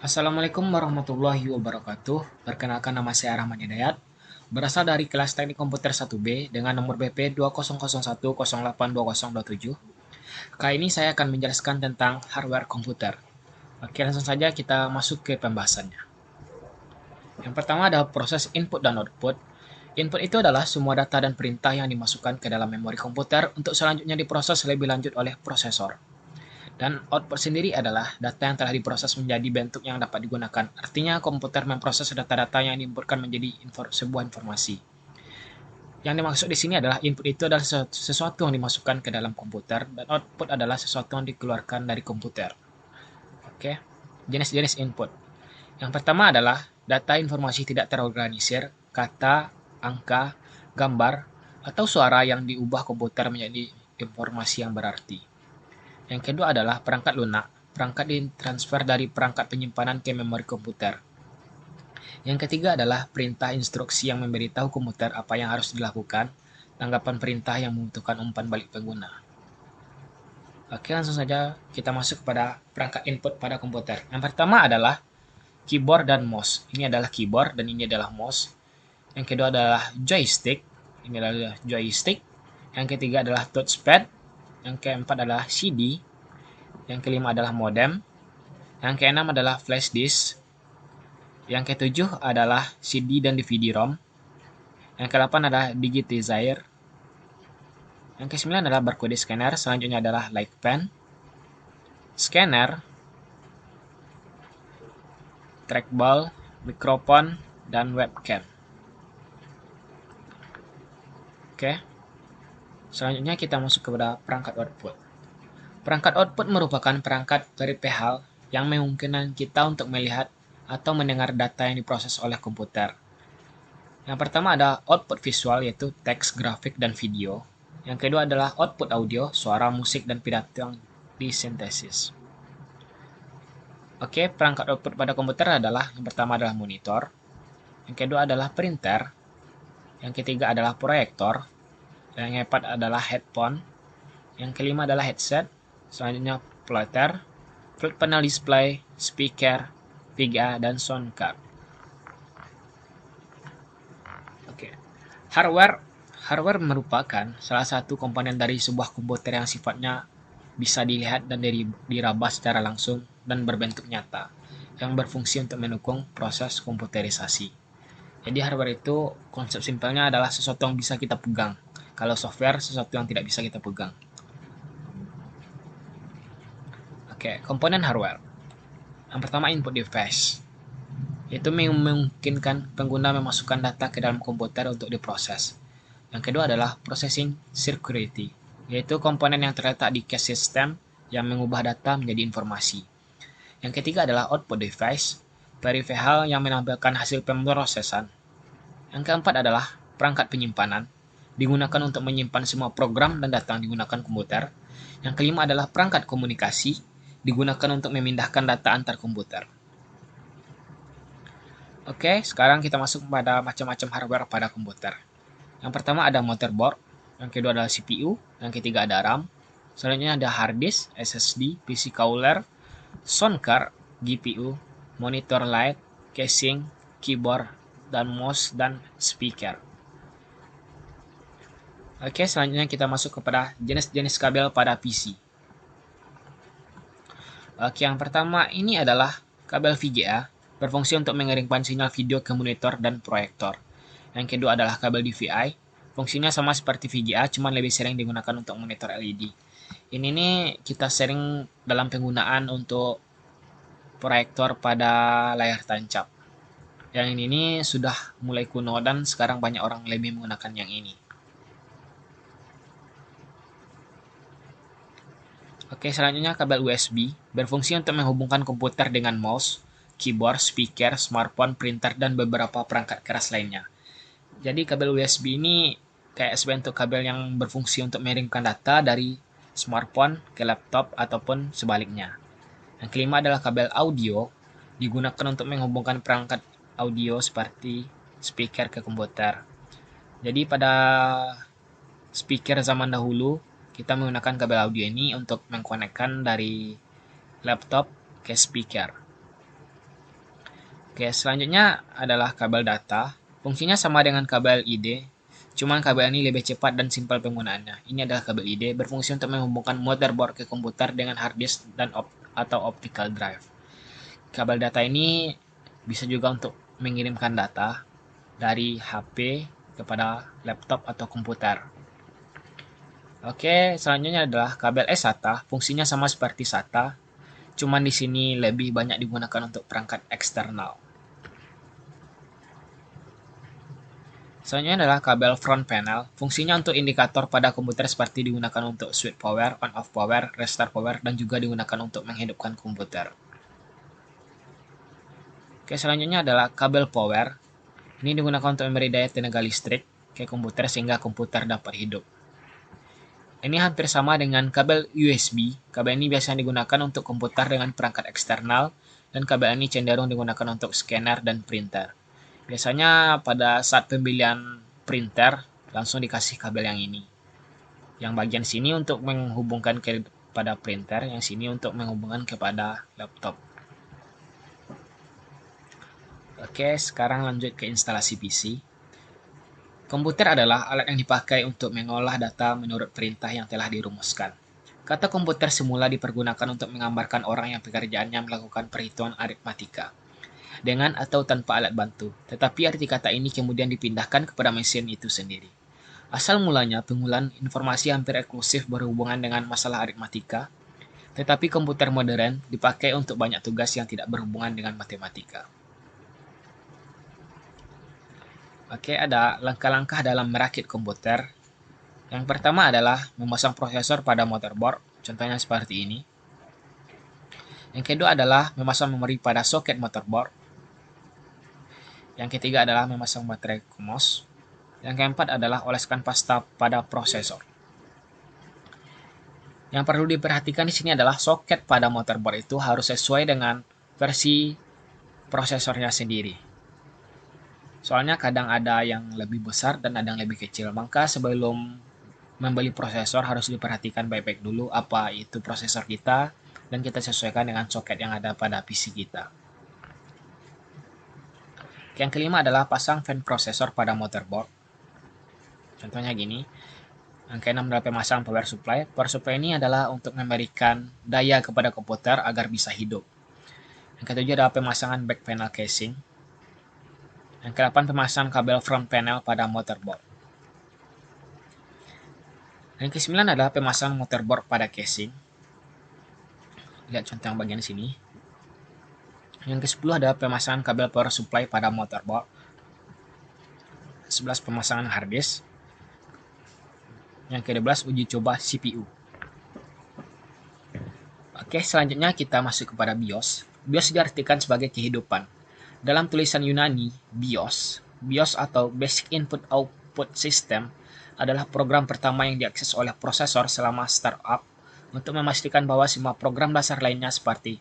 Assalamualaikum warahmatullahi wabarakatuh. Perkenalkan, nama saya Rahman Hidayat. Berasal dari kelas Teknik Komputer 1B dengan nomor BP 2001082027. Kali ini saya akan menjelaskan tentang hardware komputer. Oke, langsung saja kita masuk ke pembahasannya. Yang pertama adalah proses input dan output. Input itu adalah semua data dan perintah yang dimasukkan ke dalam memori komputer untuk selanjutnya diproses lebih lanjut oleh prosesor. Dan output sendiri adalah data yang telah diproses menjadi bentuk yang dapat digunakan. Artinya komputer memproses data-data yang diinputkan menjadi sebuah informasi. Yang dimaksud di sini adalah input itu adalah sesuatu yang dimasukkan ke dalam komputer dan output adalah sesuatu yang dikeluarkan dari komputer. Oke. Jenis-jenis input. Yang pertama adalah data informasi tidak terorganisir, kata, angka, gambar, atau suara yang diubah komputer menjadi informasi yang berarti. Yang kedua adalah perangkat lunak. Perangkat ditransfer dari perangkat penyimpanan ke memori komputer. Yang ketiga adalah perintah instruksi yang memberitahu komputer apa yang harus dilakukan. Tanggapan perintah yang membutuhkan umpan balik pengguna. Oke, langsung saja kita masuk kepada perangkat input pada komputer. Yang pertama adalah keyboard dan mouse. Ini adalah keyboard dan ini adalah mouse. Yang kedua adalah joystick. Ini adalah joystick. Yang ketiga adalah touchpad. Yang keempat adalah CD. Yang kelima adalah modem. Yang keenam adalah flash disk. Yang ketujuh adalah CD dan DVD-ROM. Yang kedelapan adalah digitizer. Yang kesembilan adalah barcode scanner. Selanjutnya adalah light pen, scanner, trackball, mikrofon, dan webcam. Oke. Selanjutnya kita masuk kepada perangkat output. Perangkat output merupakan perangkat peripheral yang memungkinkan kita untuk melihat atau mendengar data yang diproses oleh komputer. Yang pertama ada output visual, yaitu teks, grafik, dan video. Yang kedua adalah output audio, suara, musik, dan pidato yang disintesis. Oke, perangkat output pada komputer adalah, yang pertama adalah monitor, yang kedua adalah printer, yang ketiga adalah proyektor, yang keempat adalah headphone, yang kelima adalah headset, selanjutnya plotter, flat panel display, speaker, VGA, dan sound card. Oke. Hardware merupakan salah satu komponen dari sebuah komputer yang sifatnya bisa dilihat dan diraba secara langsung dan berbentuk nyata, yang berfungsi untuk mendukung proses komputerisasi. Jadi hardware itu konsep simpelnya adalah sesuatu yang bisa kita pegang. Kalau software, sesuatu yang tidak bisa kita pegang. Oke, komponen hardware. Yang pertama input device. Itu memungkinkan pengguna memasukkan data ke dalam komputer untuk diproses. Yang kedua adalah processing circuitry, yaitu komponen yang terletak di cache system yang mengubah data menjadi informasi. Yang ketiga adalah output device, peripheral yang menampilkan hasil pemrosesan. Yang keempat adalah perangkat penyimpanan, digunakan untuk menyimpan semua program dan data yang digunakan komputer. Yang kelima adalah perangkat komunikasi, digunakan untuk memindahkan data antar komputer. Oke, sekarang kita masuk pada macam-macam hardware pada komputer. Yang pertama ada motherboard, yang kedua adalah CPU, yang ketiga ada RAM, selanjutnya ada hard disk, SSD, PC cooler, sound card, GPU, monitor light, casing, keyboard, dan mouse, dan speaker. Oke, selanjutnya kita masuk kepada jenis-jenis kabel pada PC. Oke, yang pertama ini adalah kabel VGA, berfungsi untuk mengirimkan sinyal video ke monitor dan proyektor. Yang kedua adalah kabel DVI, fungsinya sama seperti VGA, cuma lebih sering digunakan untuk monitor LED. Ini nih kita sering dalam penggunaan untuk proyektor pada layar tancap. Yang ini sudah mulai kuno dan sekarang banyak orang lebih menggunakan yang ini. Oke, selanjutnya kabel USB berfungsi untuk menghubungkan komputer dengan mouse, keyboard, speaker, smartphone, printer, dan beberapa perangkat keras lainnya. Jadi kabel USB ini kayak sebentuk kabel yang berfungsi untuk mengirimkan data dari smartphone ke laptop ataupun sebaliknya. Yang kelima adalah kabel audio, digunakan untuk menghubungkan perangkat audio seperti speaker ke komputer. Jadi pada speaker zaman dahulu, kita menggunakan kabel audio ini untuk mengkonekkan dari laptop ke speaker. Oke, selanjutnya adalah kabel data. Fungsinya sama dengan kabel ID, cuman kabel ini lebih cepat dan simpel penggunaannya. Ini adalah kabel ID, berfungsi untuk menghubungkan motherboard ke komputer dengan hard disk dan atau optical drive. Kabel data ini bisa juga untuk mengirimkan data dari HP kepada laptop atau komputer. Oke, selanjutnya adalah kabel eSATA. Fungsinya sama seperti SATA, cuman di sini lebih banyak digunakan untuk perangkat eksternal. Selanjutnya adalah kabel front panel. Fungsinya untuk indikator pada komputer seperti digunakan untuk switch power, on off power, restart power, dan juga digunakan untuk menghidupkan komputer. Oke, selanjutnya adalah kabel power. Ini digunakan untuk memberi daya tenaga listrik ke komputer sehingga komputer dapat hidup. Ini hampir sama dengan kabel USB. Kabel ini biasanya digunakan untuk komputer dengan perangkat eksternal, dan kabel ini cenderung digunakan untuk scanner dan printer. Biasanya pada saat pembelian printer langsung dikasih kabel yang ini. Yang bagian sini untuk menghubungkan kepada printer, yang sini untuk menghubungkan kepada laptop. Oke, sekarang lanjut ke instalasi PC. Komputer adalah alat yang dipakai untuk mengolah data menurut perintah yang telah dirumuskan. Kata komputer semula dipergunakan untuk menggambarkan orang yang pekerjaannya melakukan perhitungan aritmatika, dengan atau tanpa alat bantu, tetapi arti kata ini kemudian dipindahkan kepada mesin itu sendiri. Asal mulanya, pengumpulan informasi hampir eksklusif berhubungan dengan masalah aritmatika, tetapi komputer modern dipakai untuk banyak tugas yang tidak berhubungan dengan matematika. Oke, ada langkah-langkah dalam merakit komputer. Yang pertama adalah memasang prosesor pada motherboard, contohnya seperti ini. Yang kedua adalah memasang memori pada soket motherboard. Yang ketiga adalah memasang baterai CMOS. Yang keempat adalah oleskan pasta pada prosesor. Yang perlu diperhatikan di sini adalah soket pada motherboard itu harus sesuai dengan versi prosesornya sendiri. Soalnya kadang ada yang lebih besar dan ada yang lebih kecil. Maka sebelum membeli prosesor harus diperhatikan baik-baik dulu apa itu prosesor kita, dan kita sesuaikan dengan soket yang ada pada PC kita. Yang kelima adalah pasang fan prosesor pada motherboard. Contohnya gini. Yang keenam adalah pemasang power supply. Power supply ini adalah untuk memberikan daya kepada komputer agar bisa hidup. Yang ketujuh adalah pemasangan back panel casing. Yang ke-8 pemasangan kabel front panel pada motherboard. Yang ke-9 adalah pemasangan motherboard pada casing. Lihat contoh yang bagian sini. Yang ke-10 adalah pemasangan kabel power supply pada motherboard. 11 pemasangan hard disk. Yang ke-12 uji coba CPU. Oke, selanjutnya kita masuk kepada BIOS. BIOS diartikan sebagai kehidupan. Dalam tulisan Yunani, BIOS atau Basic Input Output System adalah program pertama yang diakses oleh prosesor selama startup untuk memastikan bahwa semua program dasar lainnya seperti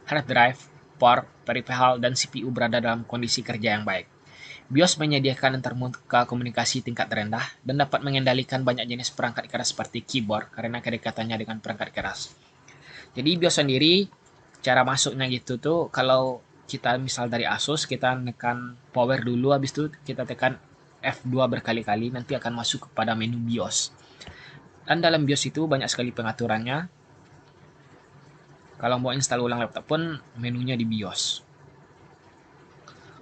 hard drive, port, peripheral, dan CPU berada dalam kondisi kerja yang baik. BIOS menyediakan antarmuka komunikasi tingkat rendah dan dapat mengendalikan banyak jenis perangkat keras seperti keyboard karena kedekatannya dengan perangkat keras. Jadi BIOS sendiri, cara masuknya gitu tuh, kalau kita misal dari Asus, kita tekan power dulu, habis itu kita tekan F2 berkali-kali, nanti akan masuk kepada menu BIOS. Dan dalam BIOS itu banyak sekali pengaturannya. Kalau mau install ulang laptop pun menunya di BIOS.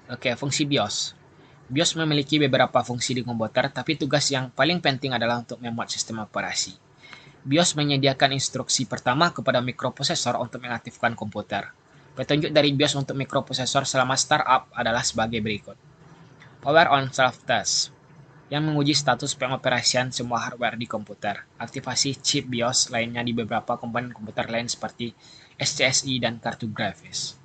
Oke, fungsi BIOS. BIOS memiliki beberapa fungsi di komputer, tapi tugas yang paling penting adalah untuk memuat sistem operasi. BIOS menyediakan instruksi pertama kepada mikroprosesor untuk mengaktifkan komputer. Petunjuk dari BIOS untuk mikroprosesor selama startup adalah sebagai berikut. Power on self-test, yang menguji status pengoperasian semua hardware di komputer. Aktivasi chip BIOS lainnya di beberapa komponen komputer lain seperti SCSI dan kartu grafis.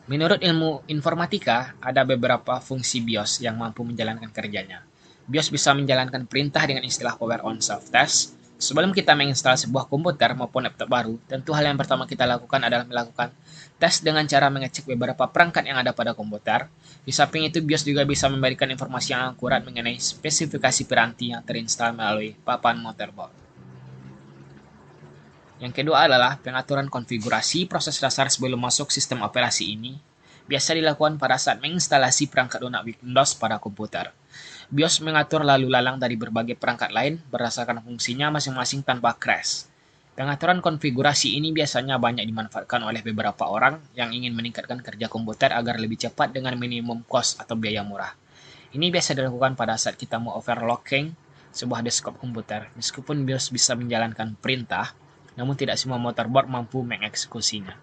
Menurut ilmu informatika, ada beberapa fungsi BIOS yang mampu menjalankan kerjanya. BIOS bisa menjalankan perintah dengan istilah power on self-test. Sebelum kita menginstal sebuah komputer maupun laptop baru, tentu hal yang pertama kita lakukan adalah melakukan tes dengan cara mengecek beberapa perangkat yang ada pada komputer. Di samping itu, BIOS juga bisa memberikan informasi yang akurat mengenai spesifikasi piranti yang terinstal melalui papan motherboard. Yang kedua adalah pengaturan konfigurasi proses dasar sebelum masuk sistem operasi ini. Biasa dilakukan pada saat menginstalasi perangkat lunak Windows pada komputer. BIOS mengatur lalu lalang dari berbagai perangkat lain berdasarkan fungsinya masing-masing tanpa crash. Pengaturan konfigurasi ini biasanya banyak dimanfaatkan oleh beberapa orang yang ingin meningkatkan kerja komputer agar lebih cepat dengan minimum cost atau biaya murah. Ini biasa dilakukan pada saat kita mau overclocking sebuah desktop komputer. Meskipun BIOS bisa menjalankan perintah, namun tidak semua motherboard mampu mengeksekusinya.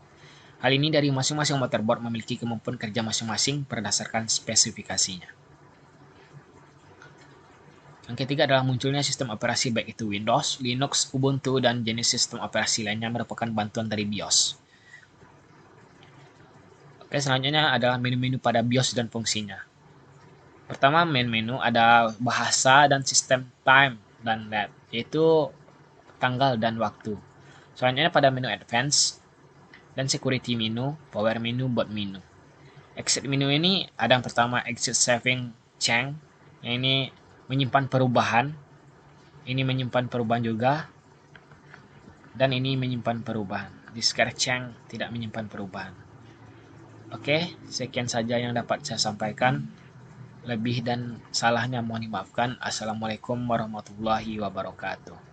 Hal ini dari masing-masing motherboard memiliki kemampuan kerja masing-masing berdasarkan spesifikasinya. Yang ketiga adalah munculnya sistem operasi baik itu Windows, Linux, Ubuntu, dan jenis sistem operasi lainnya merupakan bantuan dari BIOS. Oke, selanjutnya adalah menu-menu pada BIOS dan fungsinya. Pertama, main menu ada bahasa dan sistem time dan LED, yaitu tanggal dan waktu. Selanjutnya pada menu advance dan security menu, power menu, boot menu. Exit menu ini ada yang pertama exit saving change, yang ini menyimpan perubahan, ini menyimpan perubahan juga, dan ini menyimpan perubahan. Discard change tidak menyimpan perubahan. Oke, sekian saja yang dapat saya sampaikan. Lebih dan salahnya mohon dimaafkan. Assalamualaikum warahmatullahi wabarakatuh.